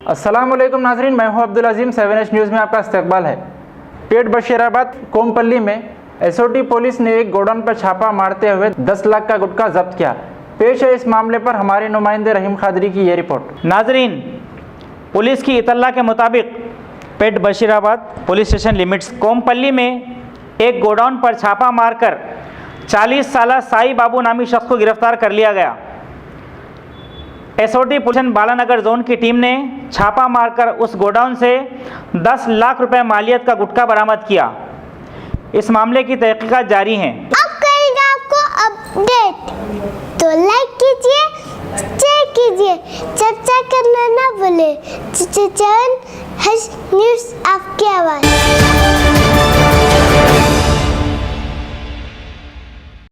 अस्सलाम वालेकुम नाजरीन, मैं हूं अब्दुल अजीम। 7H न्यूज़ में आपका इस्तकबाल है। पेट बशीराबाद कोमपल्ली में एसओटी पुलिस ने एक गोडाउन पर छापा मारते हुए 10 लाख का गुटखा जब्त किया। पेश है इस मामले पर हमारे नुमाइंदे रहीम खादरी की ये रिपोर्ट। नाजरीन, पुलिस की इतला के मुताबिक Pet Basheerabad police station limits Kompally में एक गोडाउन पर छापा मारकर 40 साला साई बाबू नामी शख्स को गिरफ्तार कर लिया गया। एसओटी पुलिस बालानगर जोन की टीम ने छापा मारकर उस गोडाउन से 10 लाख रुपए मालियत का गुटखा बरामद किया। इस मामले की तहकीकात जारी हैं। अब करेंगे आपको अपडेट, तो लाइक कीजिए, शेयर कीजिए, चर्चा करना ना भूले। चैनल न्यूज़ आपकी आवाज़।